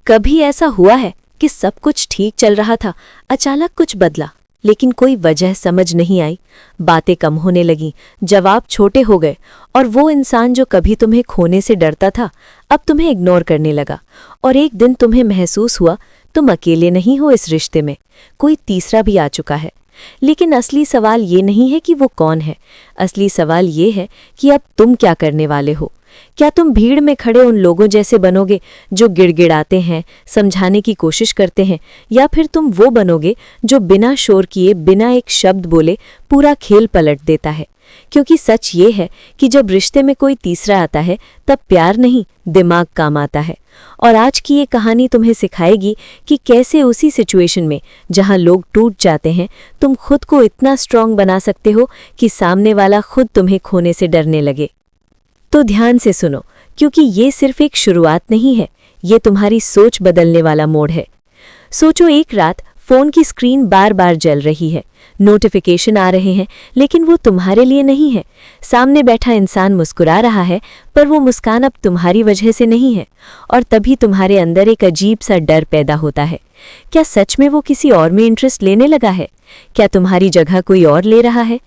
कभी ऐसा हुआ है कि सब कुछ ठीक चल रहा था, अचानक कुछ बदला, लेकिन कोई वजह समझ नहीं आई। बातें कम होने लगीं, जवाब छोटे हो गए और वो इंसान जो कभी तुम्हें खोने से डरता था अब तुम्हें इग्नोर करने लगा। और एक दिन तुम्हें महसूस हुआ तुम अकेले नहीं हो इस रिश्ते में, कोई तीसरा भी आ चुका है। लेकिन असली सवाल ये नहीं है कि वो कौन है, असली सवाल ये है कि अब तुम क्या करने वाले हो। क्या तुम भीड़ में खड़े उन लोगों जैसे बनोगे जो गिड़गिड़ाते हैं, समझाने की कोशिश करते हैं, या फिर तुम वो बनोगे जो बिना शोर किए, बिना एक शब्द बोले पूरा खेल पलट देता है। क्योंकि सच ये है कि जब रिश्ते में कोई तीसरा आता है तब प्यार नहीं, दिमाग काम आता है। और आज की ये कहानी तुम्हें सिखाएगी कि कैसे उसी सिचुएशन में जहां लोग टूट जाते हैं तुम खुद को इतना स्ट्रांग बना सकते हो कि सामने वाला खुद तुम्हें खोने से डरने लगे। तो ध्यान से सुनो, क्योंकि ये सिर्फ एक शुरुआत नहीं है, ये तुम्हारी सोच बदलने वाला मोड़ है। सोचो, एक रात फोन की स्क्रीन बार बार जल रही है, नोटिफिकेशन आ रहे हैं, लेकिन वो तुम्हारे लिए नहीं है। सामने बैठा इंसान मुस्कुरा रहा है, पर वो मुस्कान अब तुम्हारी वजह से नहीं है। और तभी तुम्हारे अंदर एक अजीब सा डर पैदा होता है। क्या सच में वो किसी और में इंटरेस्ट लेने लगा है? क्या तुम्हारी जगह कोई और ले रहा है?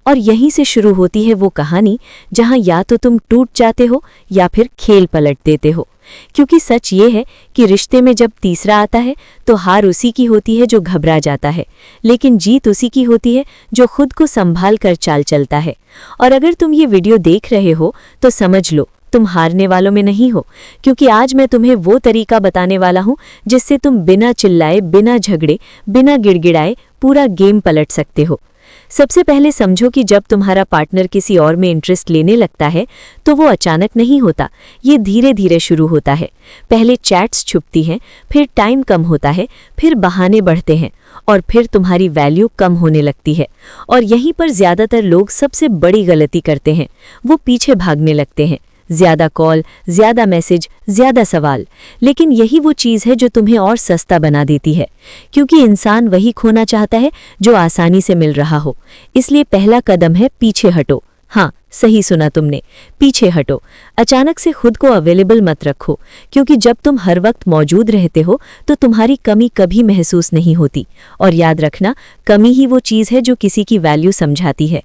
और यहीं से शुरू होती है वो कहानी जहां या तो तुम टूट जाते हो या फिर खेल पलट देते हो। क्योंकि सच ये है कि रिश्ते में जब तीसरा आता है तो हार उसी की होती है जो घबरा जाता है, लेकिन जीत उसी की होती है जो खुद को संभाल कर चाल चलता है। और अगर तुम ये वीडियो देख रहे हो तो समझ लो, तुम हारने वालों में नहीं हो, क्योंकि आज मैं तुम्हें वो तरीका बताने वाला हूं जिससे तुम बिना चिल्लाए, बिना झगड़े, बिना गिड़गिड़ाए पूरा गेम पलट सकते हो। सबसे पहले समझो कि जब तुम्हारा पार्टनर किसी और में इंटरेस्ट लेने लगता है तो वो अचानक नहीं होता, ये धीरे धीरे शुरू होता है। पहले चैट्स छुपती हैं, फिर टाइम कम होता है, फिर बहाने बढ़ते हैं और फिर तुम्हारी वैल्यू कम होने लगती है। और यहीं पर ज्यादातर लोग सबसे बड़ी गलती करते हैं, वो पीछे भागने लगते हैं। ज्यादा कॉल, ज्यादा मैसेज, ज्यादा सवाल, लेकिन यही वो चीज़ है जो तुम्हें और सस्ता बना देती है। क्योंकि इंसान वही खोना चाहता है जो आसानी से मिल रहा हो। इसलिए पहला कदम है पीछे हटो। हाँ, सही सुना तुमने, पीछे हटो। अचानक से खुद को अवेलेबल मत रखो, क्योंकि जब तुम हर वक्त मौजूद रहते हो तो तुम्हारी कमी कभी महसूस नहीं होती। और याद रखना, कमी ही वो चीज़ है जो किसी की वैल्यू समझाती है।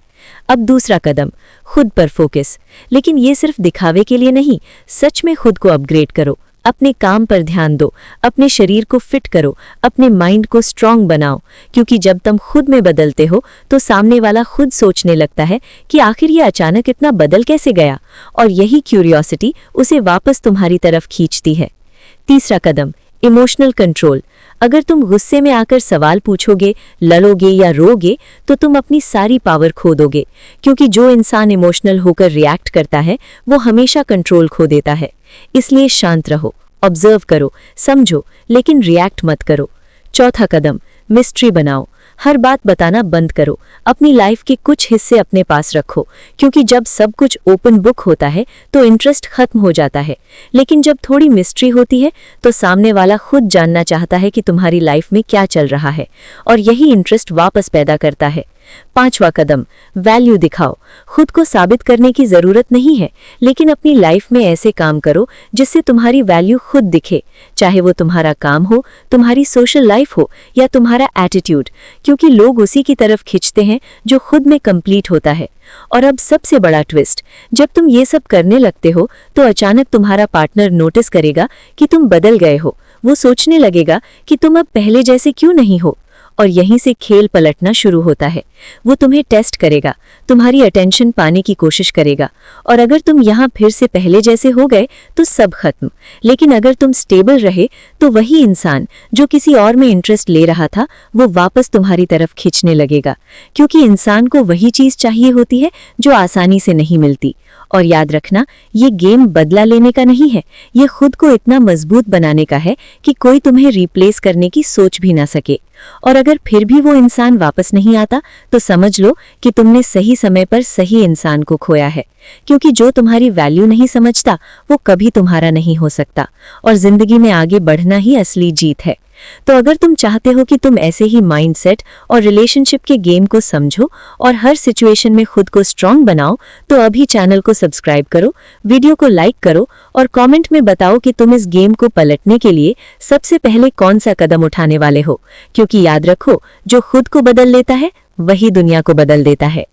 अब दूसरा कदम, खुद पर फोकस। लेकिन ये सिर्फ दिखावे के लिए नहीं, सच में खुद को अपग्रेड करो। अपने काम पर ध्यान दो, अपने शरीर को फिट करो, अपने माइंड को स्ट्रांग बनाओ। क्योंकि जब तुम खुद में बदलते हो तो सामने वाला खुद सोचने लगता है कि आखिर ये अचानक इतना बदल कैसे गया, और यही क्यूरियोसिटी उसे वापस तुम्हारी तरफ खींचती है। तीसरा कदम, इमोशनल कंट्रोल। अगर तुम गुस्से में आकर सवाल पूछोगे, लड़ोगे या रोगे तो तुम अपनी सारी पावर खो दोगे। क्योंकि जो इंसान इमोशनल होकर रिएक्ट करता है वो हमेशा कंट्रोल खो देता है। इसलिए शांत रहो, ऑब्जर्व करो, समझो, लेकिन रिएक्ट मत करो। चौथा कदम, मिस्ट्री बनाओ। हर बात बताना बंद करो, अपनी लाइफ के कुछ हिस्से अपने पास रखो। क्योंकि जब सब कुछ ओपन बुक होता है तो इंटरेस्ट खत्म हो जाता है, लेकिन जब थोड़ी मिस्ट्री होती है तो सामने वाला खुद जानना चाहता है कि तुम्हारी लाइफ में क्या चल रहा है, और यही इंटरेस्ट वापस पैदा करता है। पांचवा कदम, वैल्यू दिखाओ। खुद को साबित करने की जरूरत नहीं है, लेकिन अपनी लाइफ में ऐसे काम करो जिससे तुम्हारी वैल्यू खुद दिखे। चाहे वो तुम्हारा काम हो, तुम्हारी सोशल लाइफ हो, या तुम्हारा एटीट्यूड, क्योंकि लोग उसी की तरफ खिंचते हैं जो खुद में कंप्लीट होता है। और अब सबसे बड़ा ट्विस्ट, जब तुम ये सब करने लगते हो तो अचानक तुम्हारा पार्टनर नोटिस करेगा कि तुम बदल गए हो। वो सोचने लगेगा कि तुम अब पहले जैसे क्यों नहीं हो, और यहीं से खेल पलटना शुरू होता है। वो तुम्हें टेस्ट करेगा, तुम्हारी अटेंशन पाने की कोशिश करेगा, और अगर तुम यहाँ फिर से पहले जैसे हो गए तो सब खत्म। लेकिन अगर तुम स्टेबल रहे तो वही इंसान जो किसी और में इंटरेस्ट ले रहा था वो वापस तुम्हारी तरफ खींचने लगेगा। क्योंकि इंसान को वही चीज़ चाहिए होती है जो आसानी से नहीं मिलती। और याद रखना, ये गेम बदला लेने का नहीं है, ये खुद को इतना मजबूत बनाने का है कि कोई तुम्हें रिप्लेस करने की सोच भी ना सके। और अगर फिर भी वो इंसान वापस नहीं आता तो समझ लो कि तुमने सही समय पर सही इंसान को खोया है। क्योंकि जो तुम्हारी वैल्यू नहीं समझता वो कभी तुम्हारा नहीं हो सकता, और जिंदगी में आगे बढ़ना ही असली जीत है। तो अगर तुम चाहते हो कि तुम ऐसे ही माइंडसेट और रिलेशनशिप के गेम को समझो और हर सिचुएशन में खुद को स्ट्रांग बनाओ, तो अभी चैनल को सब्सक्राइब करो, वीडियो को लाइक करो और कमेंट में बताओ कि तुम इस गेम को पलटने के लिए सबसे पहले कौन सा कदम उठाने वाले हो। क्योंकि याद रखो, जो खुद को बदल लेता है वही दुनिया को बदल देता है।